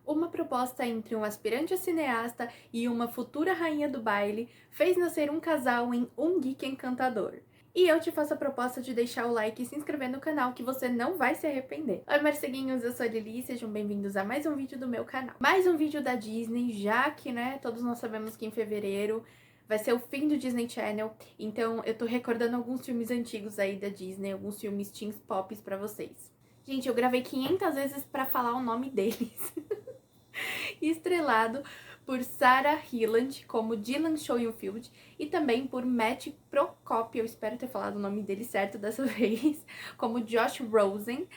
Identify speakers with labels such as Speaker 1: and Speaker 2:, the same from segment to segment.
Speaker 1: Uma proposta entre um aspirante a cineasta e uma futura rainha do baile fez nascer um casal em Um Geek Encantador. E eu te faço a proposta de deixar o like e se inscrever no canal que você não vai se arrepender. Oi, morceguinhos, eu sou a Lili, sejam bem-vindos a mais um vídeo do meu canal. Mais um vídeo da Disney, já que, né, todos nós sabemos que em fevereiro vai ser o fim do Disney Channel, então eu tô recordando alguns filmes antigos aí da Disney, alguns filmes teens pops pra vocês. Gente, eu gravei 500 vezes pra falar o nome deles. Estrelado por Sarah Hyland como Dylan Schoenfield e também por Matt Prokop, eu espero ter falado o nome dele certo dessa vez, como Josh Rosen.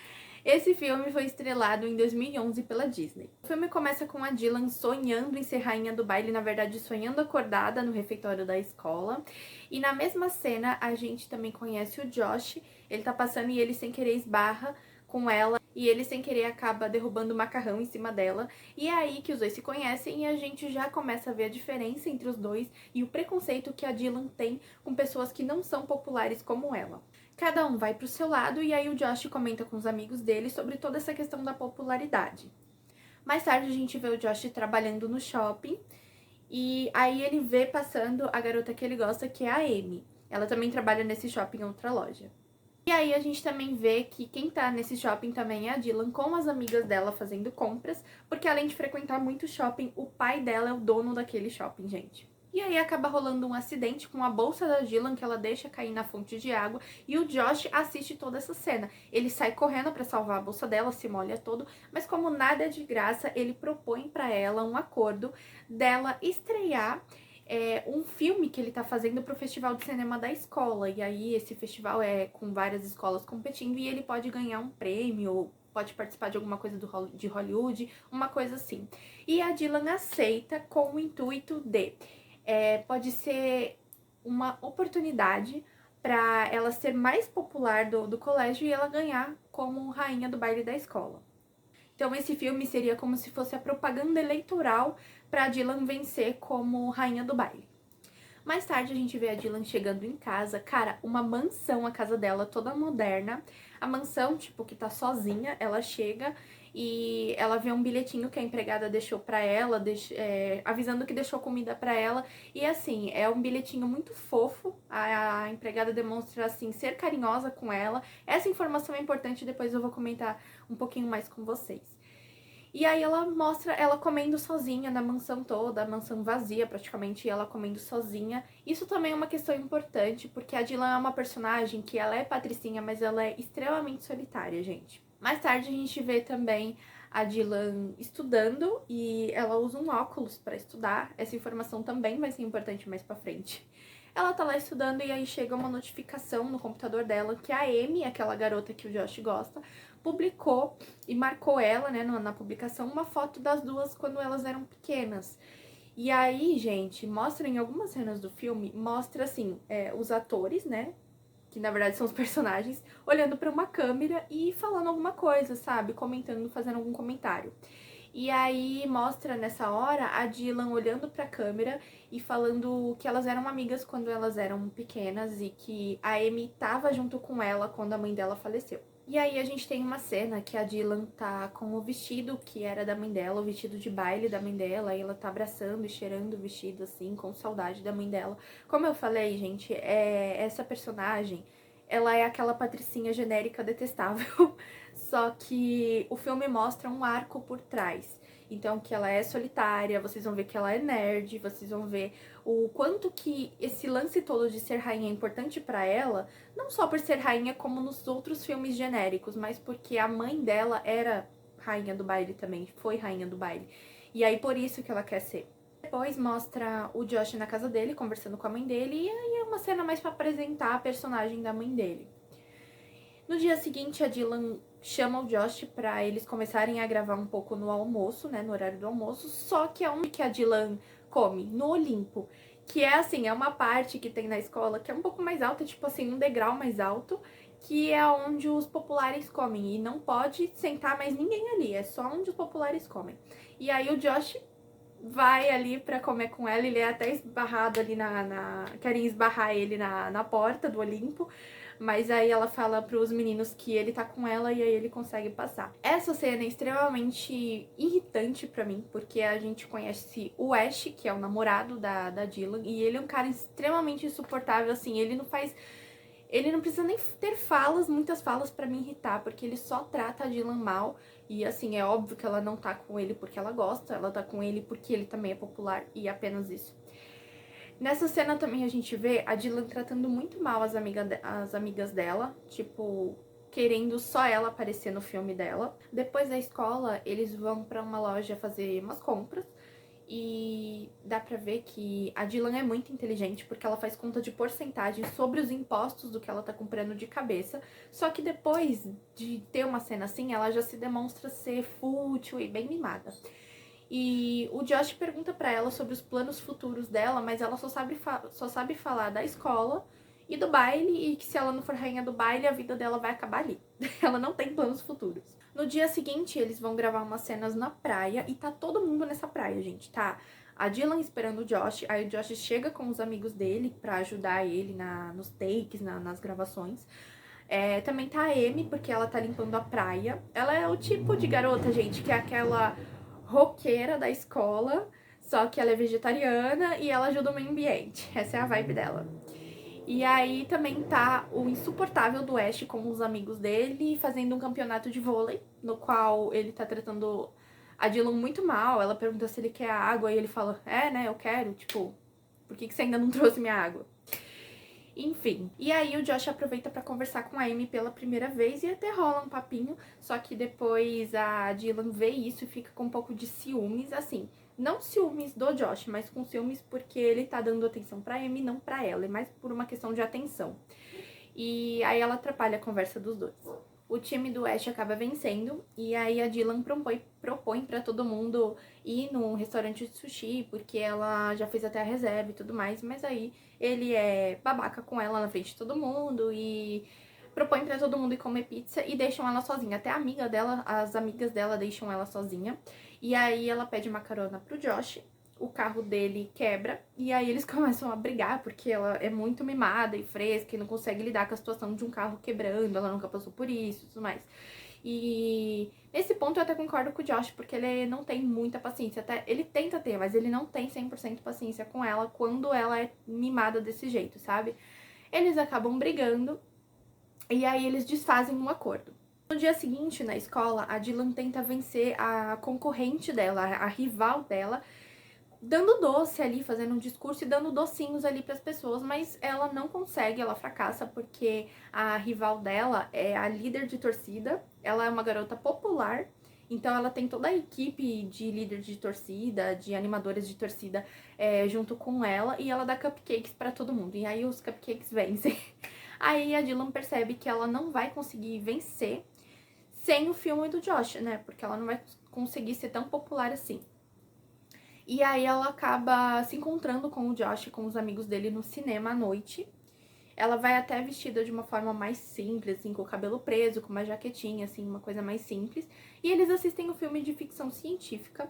Speaker 1: Esse filme foi estrelado em 2011 pela Disney. O filme começa com a Dylan sonhando em ser rainha do baile, na verdade sonhando acordada no refeitório da escola. E na mesma cena a gente também conhece o Josh, ele tá passando e ele sem querer esbarra com ela e ele sem querer acaba derrubando o macarrão em cima dela. E é aí que os dois se conhecem e a gente já começa a ver a diferença entre os dois e o preconceito que a Dylan tem com pessoas que não são populares como ela. Cada um vai pro seu lado e aí o Josh comenta com os amigos dele sobre toda essa questão da popularidade. Mais tarde a gente vê o Josh trabalhando no shopping e aí ele vê passando a garota que ele gosta, que é a Amy. Ela também trabalha nesse shopping em outra loja. E aí a gente também vê que quem tá nesse shopping também é a Dylan, com as amigas dela fazendo compras, porque além de frequentar muito shopping, o pai dela é o dono daquele shopping, gente. E aí acaba rolando um acidente com a bolsa da Dylan que ela deixa cair na fonte de água e o Josh assiste toda essa cena. Ele sai correndo para salvar a bolsa dela, se molha todo, mas como nada é de graça, ele propõe para ela um acordo dela estrear um filme que ele tá fazendo pro Festival de Cinema da escola. E aí esse festival é com várias escolas competindo e ele pode ganhar um prêmio, pode participar de alguma coisa de Hollywood, uma coisa assim. E a Dylan aceita com o intuito de pode ser uma oportunidade para ela ser mais popular do colégio e ela ganhar como rainha do baile da escola. Então esse filme seria como se fosse a propaganda eleitoral para Dylan vencer como rainha do baile. Mais tarde a gente vê a Dylan chegando em casa, cara, uma mansão, a casa dela toda moderna. A mansão, tipo, que tá sozinha, ela chega e ela vê um bilhetinho que a empregada deixou pra ela, avisando que deixou comida pra ela. E assim, é um bilhetinho muito fofo, a empregada demonstra, assim, ser carinhosa com ela. Essa informação é importante, depois eu vou comentar um pouquinho mais com vocês. E aí ela mostra ela comendo sozinha na mansão toda, a mansão vazia praticamente, e ela comendo sozinha. Isso também é uma questão importante, porque a Dylan é uma personagem que ela é patricinha, mas ela é extremamente solitária, gente. Mais tarde a gente vê também a Dylan estudando e ela usa um óculos para estudar. Essa informação também vai ser importante mais pra frente. Ela tá lá estudando e aí chega uma notificação no computador dela que a Amy, aquela garota que o Josh gosta, publicou e marcou ela, né, na publicação, uma foto das duas quando elas eram pequenas. E aí, gente, mostra em algumas cenas do filme, mostra assim, os atores, né, que na verdade são os personagens, olhando para uma câmera e falando alguma coisa, sabe, comentando, fazendo algum comentário. E aí mostra nessa hora a Dylan olhando pra câmera e falando que elas eram amigas quando elas eram pequenas e que a Amy tava junto com ela quando a mãe dela faleceu. E aí a gente tem uma cena que a Dylan tá com o vestido que era da mãe dela, o vestido de baile da mãe dela, e ela tá abraçando e cheirando o vestido assim, com saudade da mãe dela. Como eu falei, gente, essa personagem, ela é aquela patricinha genérica detestável. Só que o filme mostra um arco por trás. Então, que ela é solitária, vocês vão ver que ela é nerd, vocês vão ver o quanto que esse lance todo de ser rainha é importante pra ela, não só por ser rainha como nos outros filmes genéricos, mas porque a mãe dela era rainha do baile também, foi rainha do baile. E aí por isso que ela quer ser. Depois mostra o Josh na casa dele, conversando com a mãe dele, e aí é uma cena mais pra apresentar a personagem da mãe dele. No dia seguinte, a Dylan chama o Josh pra eles começarem a gravar um pouco no almoço, né, no horário do almoço, só que aonde que a Dylan come? No Olimpo, que é assim, é uma parte que tem na escola que é um pouco mais alta, tipo assim, um degrau mais alto, que é onde os populares comem, e não pode sentar mais ninguém ali, é só onde os populares comem. E aí o Josh vai ali pra comer com ela, ele é até esbarrado ali querem esbarrar ele na porta do Olimpo, Mas aí ela fala pros meninos que ele tá com ela e aí ele consegue passar. Essa cena é extremamente irritante pra mim, porque a gente conhece o Ash, que é o namorado da Dylan, e ele é um cara extremamente insuportável, assim, ele não precisa nem ter muitas falas pra me irritar, porque ele só trata a Dylan mal. E assim, é óbvio que ela não tá com ele porque ela gosta, ela tá com ele porque ele também é popular e apenas isso. Nessa cena também a gente vê a Dylan tratando muito mal as amigas dela, tipo, querendo só ela aparecer no filme dela. Depois da escola, eles vão pra uma loja fazer umas compras. E dá pra ver que a Dylan é muito inteligente, porque ela faz conta de porcentagem sobre os impostos do que ela tá comprando de cabeça. Só que depois de ter uma cena assim, ela já se demonstra ser fútil e bem mimada. E o Josh pergunta pra ela sobre os planos futuros dela, mas ela só sabe falar da escola e do baile, e que se ela não for rainha do baile, a vida dela vai acabar ali. Ela não tem planos futuros. No dia seguinte, eles vão gravar umas cenas na praia, e tá todo mundo nessa praia, gente, tá? A Dylan esperando o Josh, aí o Josh chega com os amigos dele pra ajudar ele nos takes, nas gravações. Também tá a Amy, porque ela tá limpando a praia. Ela é o tipo de garota, gente, que é aquela roqueira da escola, só que ela é vegetariana e ela ajuda o meio ambiente. Essa é a vibe dela. E aí também tá o insuportável do Ash com os amigos dele fazendo um campeonato de vôlei, no qual ele tá tratando a Dylan muito mal. Ela pergunta se ele quer água e ele fala, né, eu quero, tipo, por que você ainda não trouxe minha água? Enfim, e aí o Josh aproveita pra conversar com a Amy pela primeira vez e até rola um papinho, só que depois a Dylan vê isso e fica com um pouco de ciúmes, assim, não ciúmes do Josh, mas com ciúmes porque ele tá dando atenção pra Amy, não pra ela, é mais por uma questão de atenção. E aí ela atrapalha a conversa dos dois. O time do Ash acaba vencendo e aí a Dylan propõe pra todo mundo ir num restaurante de sushi, porque ela já fez até a reserva e tudo mais, mas aí ele é babaca com ela na frente de todo mundo e propõe pra todo mundo ir comer pizza e deixam ela sozinha. Até a amiga dela, as amigas dela deixam ela sozinha. E aí ela pede uma carona pro Josh, o carro dele quebra e aí eles começam a brigar porque ela é muito mimada e fresca e não consegue lidar com a situação de um carro quebrando, ela nunca passou por isso e tudo mais. E nesse ponto eu até concordo com o Josh, porque ele não tem muita paciência. Até ele tenta ter, mas ele não tem 100% paciência com ela quando ela é mimada desse jeito, sabe? Eles acabam brigando e aí eles desfazem um acordo. No dia seguinte, na escola, a Dylan tenta vencer a concorrente dela, a rival dela, dando doce ali, fazendo um discurso e dando docinhos ali para as pessoas, mas ela não consegue, ela fracassa porque a rival dela é a líder de torcida, ela é uma garota popular, então ela tem toda a equipe de líder de torcida, de animadores de torcida junto com ela, e ela dá cupcakes para todo mundo, e aí os cupcakes vencem. Aí a Dylan percebe que ela não vai conseguir vencer sem o filme do Josh, né, porque ela não vai conseguir ser tão popular assim. E aí ela acaba se encontrando com o Josh, com os amigos dele no cinema à noite. Ela vai até vestida de uma forma mais simples, assim, com o cabelo preso, com uma jaquetinha, assim, uma coisa mais simples. E eles assistem um filme de ficção científica.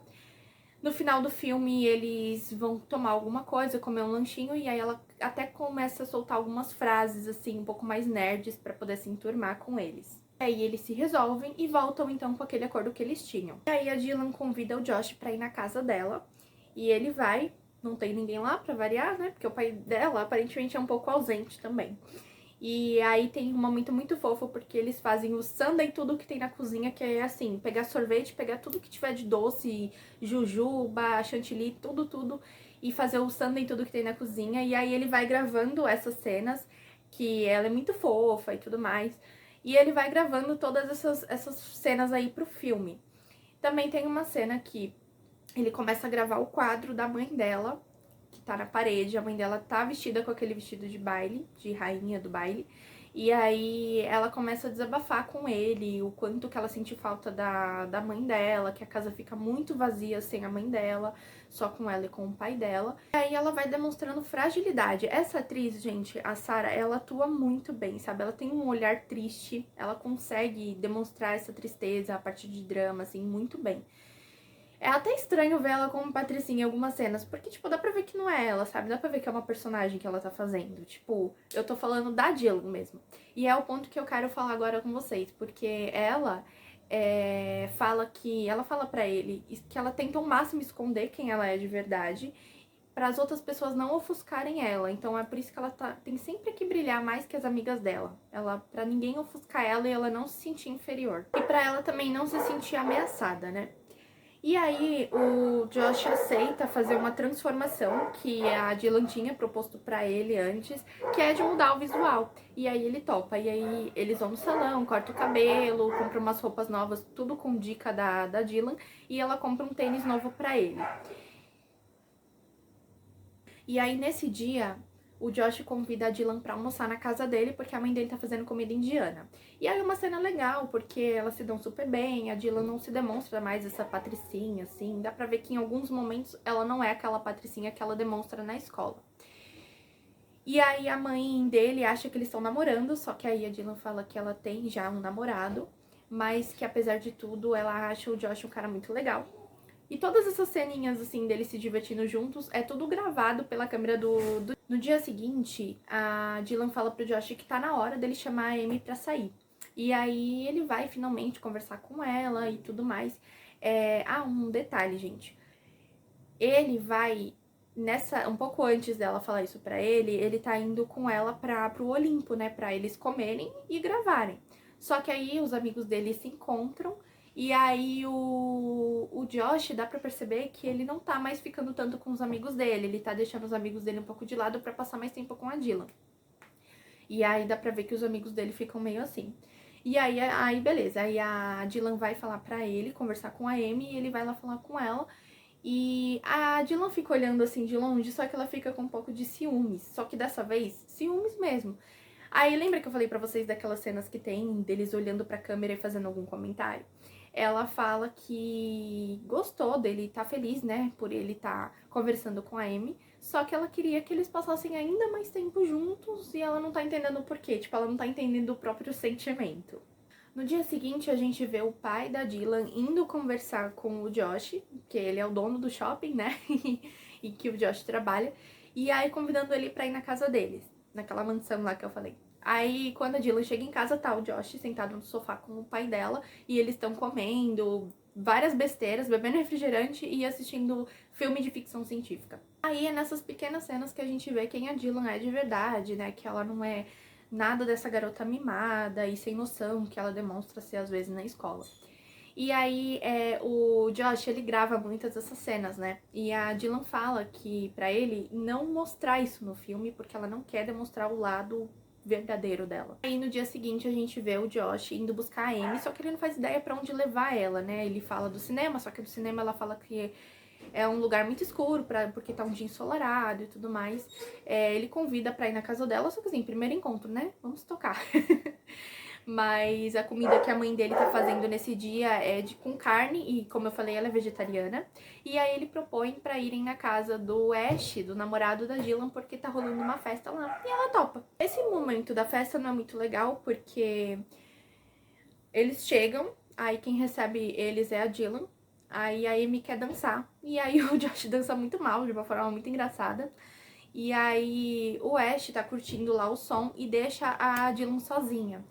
Speaker 1: No final do filme, eles vão tomar alguma coisa, comer um lanchinho, e aí ela até começa a soltar algumas frases, assim, um pouco mais nerds, pra poder se enturmar com eles. Aí eles se resolvem e voltam, então, com aquele acordo que eles tinham. E aí a Dylan convida o Josh pra ir na casa dela. E ele vai, não tem ninguém lá pra variar, né? Porque o pai dela aparentemente é um pouco ausente também. E aí tem um momento muito fofo, porque eles fazem o sundae tudo que tem na cozinha, que é assim, pegar sorvete, pegar tudo que tiver de doce, jujuba, chantilly, tudo, e fazer o sundae tudo que tem na cozinha. E aí ele vai gravando essas cenas, que ela é muito fofa e tudo mais. E ele vai gravando todas essas cenas aí pro filme. Também tem uma cena que ele começa a gravar o quadro da mãe dela, que tá na parede. A mãe dela tá vestida com aquele vestido de baile, de rainha do baile. E aí ela começa a desabafar com ele, o quanto que ela sente falta da mãe dela, que a casa fica muito vazia sem a mãe dela, só com ela e com o pai dela. E aí ela vai demonstrando fragilidade. Essa atriz, gente, a Sarah, ela atua muito bem, sabe? Ela tem um olhar triste, ela consegue demonstrar essa tristeza a partir de drama, assim, muito bem. É até estranho ver ela como Patricinha em algumas cenas, porque, tipo, dá pra ver que não é ela, sabe? Dá pra ver que é uma personagem que ela tá fazendo. Tipo, eu tô falando da Dylan mesmo. E é o ponto que eu quero falar agora com vocês, porque ela fala que... Ela fala pra ele que ela tenta ao máximo esconder quem ela é de verdade, para as outras pessoas não ofuscarem ela. Então é por isso que ela tem sempre que brilhar mais que as amigas dela. Ela, para ninguém ofuscar ela e ela não se sentir inferior. E para ela também não se sentir ameaçada, né? E aí o Josh aceita fazer uma transformação que a Dylan tinha proposto pra ele antes, que é de mudar o visual. E aí ele topa. E aí eles vão no salão, corta o cabelo, compra umas roupas novas, tudo com dica da Dylan, e ela compra um tênis novo pra ele. E aí, nesse dia, o Josh convida a Dylan pra almoçar na casa dele, porque a mãe dele tá fazendo comida indiana. E aí, uma cena legal, porque elas se dão super bem, a Dylan não se demonstra mais essa patricinha, assim. Dá pra ver que em alguns momentos ela não é aquela patricinha que ela demonstra na escola. E aí, a mãe dele acha que eles estão namorando, só que aí a Dylan fala que ela tem já um namorado, mas que apesar de tudo, ela acha o Josh um cara muito legal. E todas essas ceninhas, assim, deles se divertindo juntos, é tudo gravado pela câmera do... No dia seguinte, a Dylan fala pro Josh que tá na hora dele chamar a Amy pra sair. E aí ele vai finalmente conversar com ela e tudo mais. Um detalhe, gente. Ele vai... Um pouco antes dela falar isso pra ele tá indo com ela pro Olimpo, né? Pra eles comerem e gravarem. Só que aí os amigos dele se encontram e aí o Josh dá pra perceber que ele não tá mais ficando tanto com os amigos dele. Ele tá deixando os amigos dele um pouco de lado pra passar mais tempo com a Dylan. E aí dá pra ver que os amigos dele ficam meio assim. E aí beleza. Aí a Dylan vai falar pra ele, conversar com a Amy, e ele vai lá falar com ela. E a Dylan fica olhando assim de longe, só que ela fica com um pouco de ciúmes. Só que dessa vez, ciúmes mesmo. Aí lembra que eu falei pra vocês daquelas cenas que tem deles olhando pra câmera e fazendo algum comentário? Ela fala que gostou dele, tá feliz, né, por ele tá conversando com a Amy, só que ela queria que eles passassem ainda mais tempo juntos e ela não tá entendendo o porquê, tipo, ela não tá entendendo o próprio sentimento. No dia seguinte, a gente vê o pai da Dylan indo conversar com o Josh, que ele é o dono do shopping, né, e que o Josh trabalha, e aí convidando ele pra ir na casa deles, naquela mansão lá que eu falei. Aí, quando a Dylan chega em casa, tá o Josh sentado no sofá com o pai dela e eles estão comendo várias besteiras, bebendo refrigerante e assistindo filme de ficção científica. Aí é nessas pequenas cenas que a gente vê quem a Dylan é de verdade, né? Que ela não é nada dessa garota mimada e sem noção que ela demonstra ser às vezes na escola. E aí, o Josh, ele grava muitas dessas cenas, né? E a Dylan fala que pra ele não mostrar isso no filme, porque ela não quer demonstrar o lado verdadeiro dela. Aí no dia seguinte a gente vê o Josh indo buscar a Amy, só que ele não faz ideia pra onde levar ela, né? Ele fala do cinema, só que do cinema ela fala que é um lugar muito escuro, porque tá um dia ensolarado e tudo mais. Ele convida pra ir na casa dela, só que assim, primeiro encontro, né? Vamos tocar. Mas a comida que a mãe dele tá fazendo nesse dia é com carne e, como eu falei, ela é vegetariana. E aí ele propõe pra irem na casa do Ash, do namorado da Dylan, porque tá rolando uma festa lá. E ela topa. Esse momento da festa não é muito legal, porque eles chegam, aí quem recebe eles é a Dylan. Aí a Amy quer dançar. E aí o Josh dança muito mal, de uma forma muito engraçada. E aí o Ash tá curtindo lá o som e deixa a Dylan sozinha.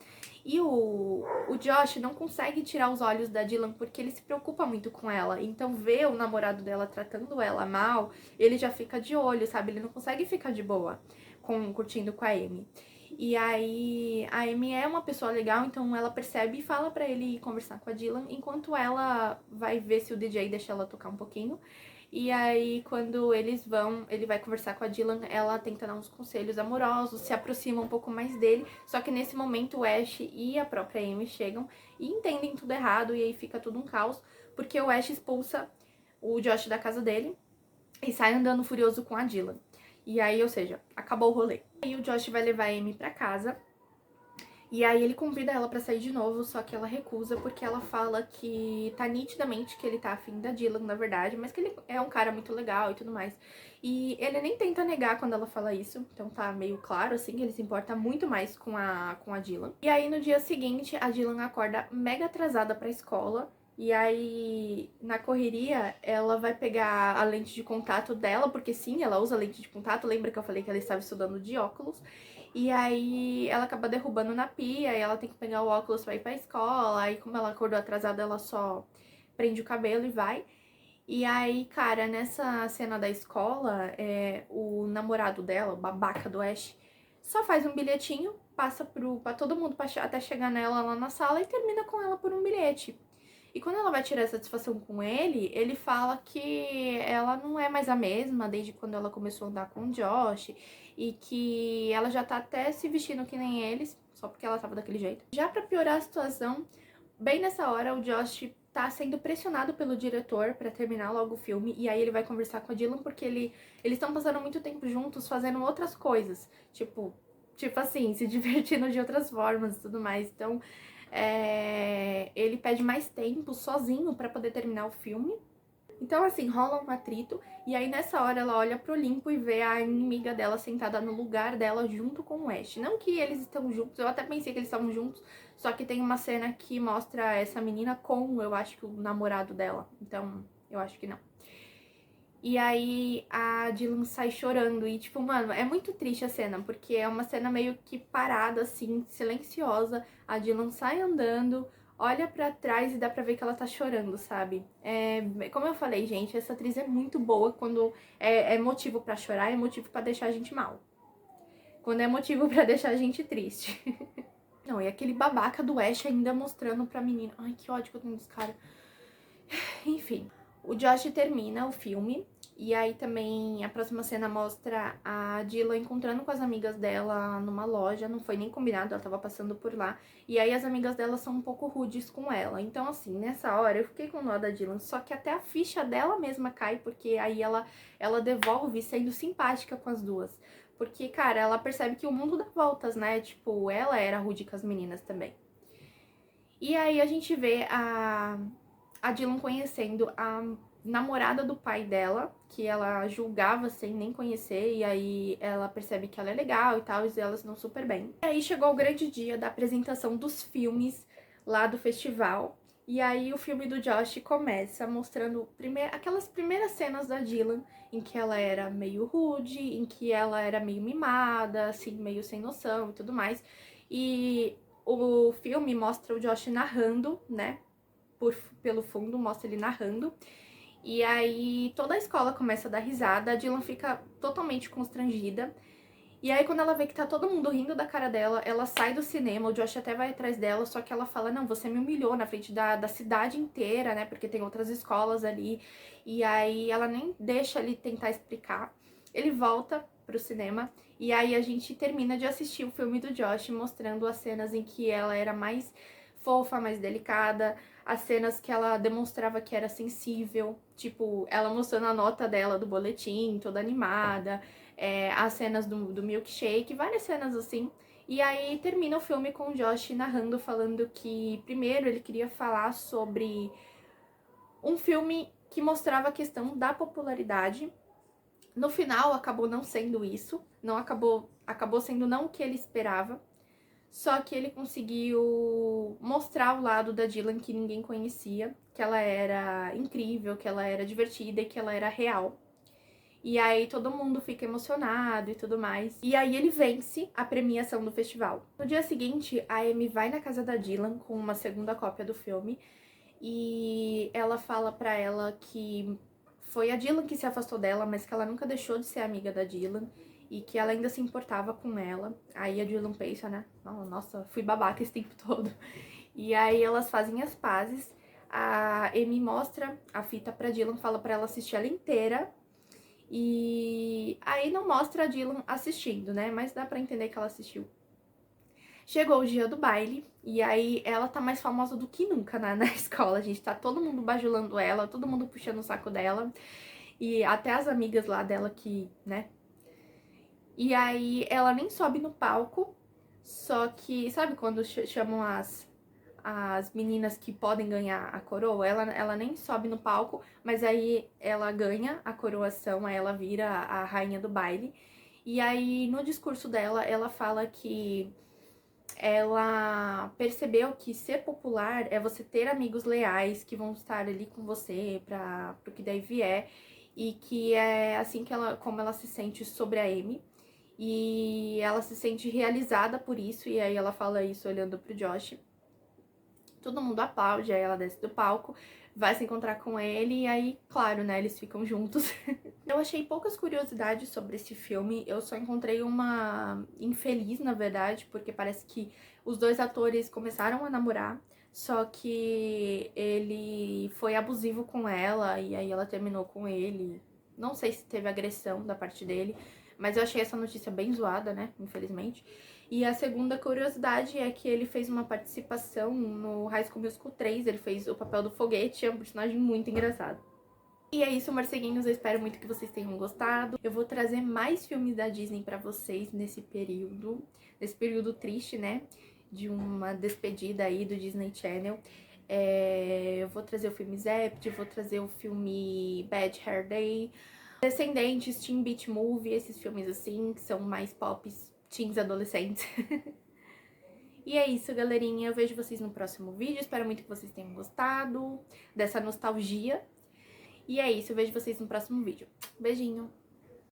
Speaker 1: E o Josh não consegue tirar os olhos da Dylan porque ele se preocupa muito com ela. Então, ver o namorado dela tratando ela mal, ele já fica de olho, sabe? Ele não consegue ficar de boa curtindo com a Amy. E aí, a Amy é uma pessoa legal, então ela percebe e fala pra ele ir conversar com a Dylan, enquanto ela vai ver se o DJ deixa ela tocar um pouquinho. E aí, quando eles vão, ele vai conversar com a Dylan, ela tenta dar uns conselhos amorosos, se aproxima um pouco mais dele. Só que nesse momento o Ash e a própria Amy chegam e entendem tudo errado, e aí fica tudo um caos, porque o Ash expulsa o Josh da casa dele e sai andando furioso com a Dylan. E aí, ou seja, acabou o rolê. Aí o Josh vai levar a Amy pra casa. E aí ele convida ela pra sair de novo, só que ela recusa porque ela fala que tá nitidamente que ele tá afim da Dylan, na verdade, mas que ele é um cara muito legal e tudo mais. E ele nem tenta negar quando ela fala isso, então tá meio claro, assim, que ele se importa muito mais com a Dylan. E aí no dia seguinte, a Dylan acorda mega atrasada pra escola, E aí, na correria, ela vai pegar a lente de contato dela, porque sim, ela usa lente de contato. Lembra que eu falei que ela estava estudando de óculos? E aí, ela acaba derrubando na pia e ela tem que pegar o óculos pra ir pra escola. Aí, como ela acordou atrasada, ela só prende o cabelo e vai. E aí, cara, nessa cena da escola, o namorado dela, o babaca do Ash, só faz um bilhetinho, passa pra todo mundo até chegar nela lá na sala e termina com ela por um bilhete. E quando ela vai tirar satisfação com ele, ele fala que ela não é mais a mesma desde quando ela começou a andar com o Josh e que ela já tá até se vestindo que nem eles, só porque ela tava daquele jeito. Já pra piorar a situação, bem nessa hora o Josh tá sendo pressionado pelo diretor pra terminar logo o filme e aí ele vai conversar com a Dylan porque eles estão passando muito tempo juntos fazendo outras coisas, tipo assim, se divertindo de outras formas e tudo mais. Então, ele pede mais tempo sozinho pra poder terminar o filme. Então, assim, rola um atrito, e aí nessa hora ela olha pro Olimpo e vê a inimiga dela sentada no lugar dela junto com o Ash. Não que eles estão juntos, eu até pensei que eles estavam juntos, só que tem uma cena que mostra essa menina com, eu acho que o namorado dela, então eu acho que não. E aí a Dylan sai chorando e, tipo, mano, é muito triste a cena, porque é uma cena meio que parada, assim, silenciosa. A Dylan sai andando, olha pra trás e dá pra ver que ela tá chorando, sabe? Como eu falei, gente, essa atriz é muito boa quando é motivo pra chorar, é motivo pra deixar a gente mal. Quando é motivo pra deixar a gente triste. Não, e aquele babaca do Ash ainda mostrando pra menina. Ai, que ódio que eu tenho desse cara. Enfim, o Josh termina o filme e aí também a próxima cena mostra a Dylan encontrando com as amigas dela numa loja, não foi nem combinado, ela tava passando por lá. E aí as amigas dela são um pouco rudes com ela. Então assim, nessa hora eu fiquei com dó da Dylan, só que até a ficha dela mesma cai, porque aí ela devolve sendo simpática com as duas. Porque, cara, ela percebe que o mundo dá voltas, né? Tipo, ela era rude com as meninas também. E aí a gente vê a Dylan conhecendo a namorada do pai dela, que ela julgava sem nem conhecer, e aí ela percebe que ela é legal e tal, e elas não super bem. E aí chegou o grande dia da apresentação dos filmes lá do festival, e aí o filme do Josh começa mostrando aquelas primeiras cenas da Dylan, em que ela era meio rude, em que ela era meio mimada, assim, meio sem noção e tudo mais. E o filme mostra o Josh narrando, né, pelo fundo, mostra ele narrando. E aí toda a escola começa a dar risada, a Dylan fica totalmente constrangida. E aí quando ela vê que tá todo mundo rindo da cara dela, ela sai do cinema, o Josh até vai atrás dela, só que ela fala, não, você me humilhou na frente da cidade inteira, né, porque tem outras escolas ali. E aí ela nem deixa ele tentar explicar. Ele volta pro cinema e aí a gente termina de assistir o filme do Josh, mostrando as cenas em que ela era mais fofa, mais delicada, as cenas que ela demonstrava que era sensível, tipo, ela mostrando a nota dela do boletim, toda animada, as cenas do milkshake, várias cenas assim. E aí termina o filme com o Josh narrando, falando que primeiro ele queria falar sobre um filme que mostrava a questão da popularidade. No final acabou não sendo isso, não acabou sendo não o que ele esperava. Só que ele conseguiu mostrar o lado da Dylan que ninguém conhecia, que ela era incrível, que ela era divertida e que ela era real. E aí todo mundo fica emocionado e tudo mais. E aí ele vence a premiação do festival. No dia seguinte, a Amy vai na casa da Dylan com uma segunda cópia do filme e ela fala pra ela que foi a Dylan que se afastou dela, mas que ela nunca deixou de ser amiga da Dylan e que ela ainda se importava com ela. Aí a Dylan pensa, né? Nossa, fui babaca esse tempo todo. E aí elas fazem as pazes. A Amy mostra a fita pra Dylan, fala pra ela assistir ela inteira. E aí não mostra a Dylan assistindo, né? Mas dá pra entender que ela assistiu. Chegou o dia do baile, e aí ela tá mais famosa do que nunca na escola, gente. Tá todo mundo bajulando ela, todo mundo puxando o saco dela. E até as amigas lá dela que, né? E aí ela nem sobe no palco, só que, sabe quando chamam as meninas que podem ganhar a coroa? Ela nem sobe no palco, mas aí ela ganha a coroação, aí ela vira a rainha do baile. E aí no discurso dela, ela fala que ela percebeu que ser popular é você ter amigos leais que vão estar ali com você para o que daí vier, e que é assim que como ela se sente sobre a Amy, e ela se sente realizada por isso, e aí ela fala isso olhando pro Josh. Todo mundo aplaude, aí ela desce do palco, vai se encontrar com ele, e aí, claro, né, eles ficam juntos. Eu achei poucas curiosidades sobre esse filme, eu só encontrei uma infeliz, na verdade, porque parece que os dois atores começaram a namorar, só que ele foi abusivo com ela, e aí ela terminou com ele. Não sei se teve agressão da parte dele, mas eu achei essa notícia bem zoada, né, infelizmente. E a segunda curiosidade é que ele fez uma participação no High School Musical 3, ele fez o papel do Foguete, é um personagem muito engraçado. E é isso, morceguinhos, eu espero muito que vocês tenham gostado. Eu vou trazer mais filmes da Disney pra vocês nesse período triste, né, de uma despedida aí do Disney Channel. Eu vou trazer o filme Zapped, vou trazer o filme Bad Hair Day, Descendentes, Teen Beach Movie, esses filmes assim, que são mais pops, teens adolescentes. E é isso, galerinha. Eu vejo vocês no próximo vídeo. Espero muito que vocês tenham gostado dessa nostalgia. E é isso, eu vejo vocês no próximo vídeo. Beijinho!